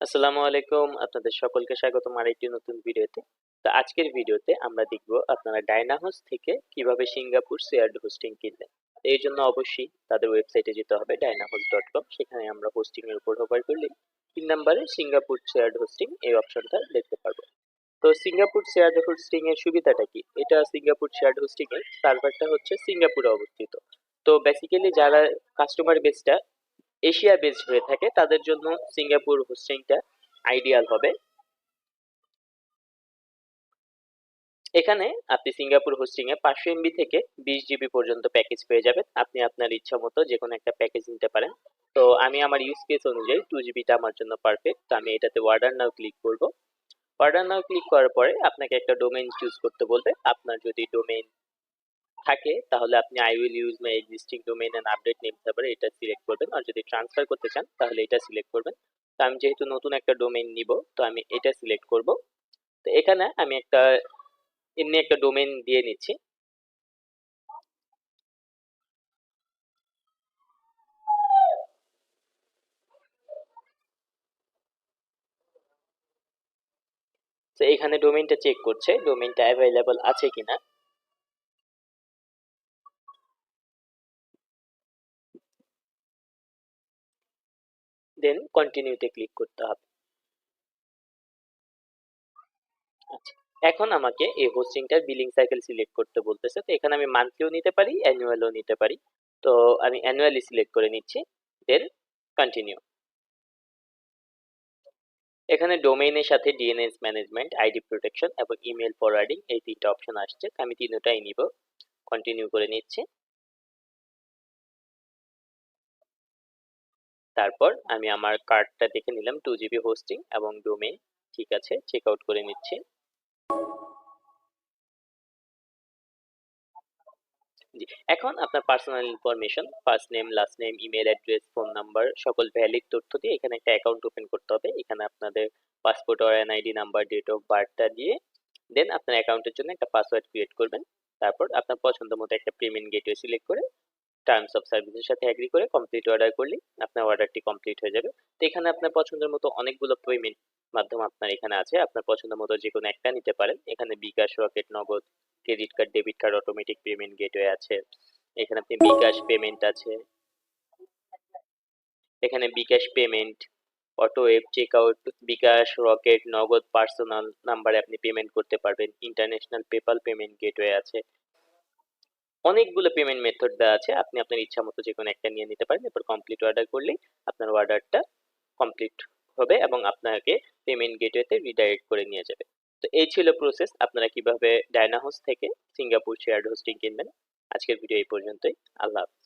আসসালামু আলাইকুম, আপনাদের সকলকে স্বাগতম আরেকটি নতুন ভিডিওতে। তো আজকের ভিডিওতে আমরা দেখব আপনারা ডায়নাহোস্ট থেকে কিভাবে সিঙ্গাপুর শেয়ার্ড হোস্টিং কিনবেন। তো এর জন্য অবশ্যই তাদের ওয়েবসাইটে যেতে হবে dianahost.com। সেখানে আমরা হোস্টিং এর উপর হোভার করলে 3 নম্বরে সিঙ্গাপুর শেয়ার্ড হোস্টিং এই অপশনটা দেখতে পারবো। তো সিঙ্গাপুর শেয়ার্ড হোস্টিং এর সুবিধাটা কি? এটা সিঙ্গাপুর শেয়ার্ড হোস্টিং এর সার্ভারটা হচ্ছে সিঙ্গাপুরে অবস্থিত। তো বেসিক্যালি যারা কাস্টমার বেসটা এশিয়া বেসড হয়ে থাকে তাদের জন্য সিঙ্গাপুর হোস্টিংটা আইডিয়াল হবে। এখানে আপনি সিঙ্গাপুর হোস্টিং এ 500 এমবি থেকে 20 জিবি পর্যন্ত প্যাকেজ পেয়ে যাবেন। আপনি আপনার ইচ্ছা মতো যে কোনো একটা প্যাকেজ নিতে পারেন। তো আমি আমার ইউজ কেস অনুযায়ী 2 জিবিটা আমার জন্য পারফেক্ট। তো আমি এটাতে অর্ডার নাও ক্লিক করব। অর্ডার নাও ক্লিক করার পরে আপনাকে একটা ডোমেইন চুজ করতে বলবে। আপনার যদি ডোমেইন থাকে তাহলে আপনি I will use my existing domain and update name তারপরে এটা সিলেক্ট করবেন। আর যদি ট্রান্সফার করতে চান তাহলে এটা সিলেক্ট করবেন। তো আমি যেহেতু নতুন একটা ডোমেইন নিব তো আমি এটা সিলেক্ট করব। তো এখানে আমি এমনি একটা ডোমেইন দিয়ে নিচ্ছি। তো এখানে ডোমেইনটা চেক করছে ডোমেইনটা অ্যাভেলেবল আছে কিনা। দেন কন্টিনিউতে ক্লিক করতে হবে। আচ্ছা, এখন আমাকে এই হোস্টিংটার বিলিং সাইকেল সিলেক্ট করতে বলতেছে। তো এখানে আমি মান্থলিও নিতে পারি, অ্যানুয়ালও নিতে পারি। তো আমি অ্যানুয়ালি সিলেক্ট করে নিচ্ছি। Then continue. এখানে ডোমেইনের সাথে ডিএনএস ম্যানেজমেন্ট, আইডি প্রোটেকশন এবং ইমেল ফরওয়ার্ডিং এই তিনটা অপশন আসছে। আমি তিনটাই নিব। কন্টিনিউ করে নিচ্ছি। তারপর আমি আমার কার্ডটা দেখে নিলাম 2 জিবি হোস্টিং এবং ডোমেইন ঠিক আছে, চেক আউট করে নিচ্ছি। জি, এখন আপনার personal information, first name, last name, email address, phone number সকল ভ্যালিড তথ্য দিয়ে এখানে একটা অ্যাকাউন্ট ওপেন করতে হবে। এখানে আপনাদের পাসপোর্ট আর এনআইডি নাম্বার, ডেট অফ বার্থটা দিয়ে দেন আপনার অ্যাকাউন্টের জন্য একটা পাসওয়ার্ড ক্রিয়েট করবেন। তারপর আপনার পছন্দ মতো একটা পেমেন্ট গেটওয়ে সিলেক্ট করে টার্মস অফ সার্ভিসের সাথে এগ্রি করে কমপ্লিট অর্ডার করলেই আপনার অর্ডারটি কমপ্লিট হয়ে যাবে। তো এখানে আপনার পছন্দের মতো অনেকগুলো পেমেন্ট মাধ্যম আপনার এখানে আছে। আপনার পছন্দ মতো যে কোনো একটা নিতে পারেন। এখানে বিকাশ, রকেট, নগদ, credit card, debit card, automatic payment gateway আছে। এখানে আপনি বিকাশ পেমেন্ট আছে। এখানে বিকাশ পেমেন্ট, অটো ওয়েব চেকআউট, বিকাশ, রকেট, নগদ, পার্সোনাল নাম্বারে আপনি পেমেন্ট করতে পারবেন। ইন্টারন্যাশনাল পেপাল পেমেন্ট গেটওয়ে আছে। অনেকগুলো পেমেন্ট মেথড দেওয়া আছে। আপনি আপনার ইচ্ছা মতো যে কোনো একটা নিয়ে নিতে পারেন। এরপর কমপ্লিট অর্ডার করলেই আপনার অর্ডারটা কমপ্লিট হবে এবং আপনাকে পেমেন্ট গেটওয়েতে রিডাইরেক্ট করে নিয়ে যাবে। তো এই ছিল প্রসেস আপনারা কিভাবে ডায়নাহোস্ট থেকে সিঙ্গাপুর শেয়ার্ড হোস্টিং কিনবেন। আজকের ভিডিও এই পর্যন্তই। আল্লাহ হাফেজ।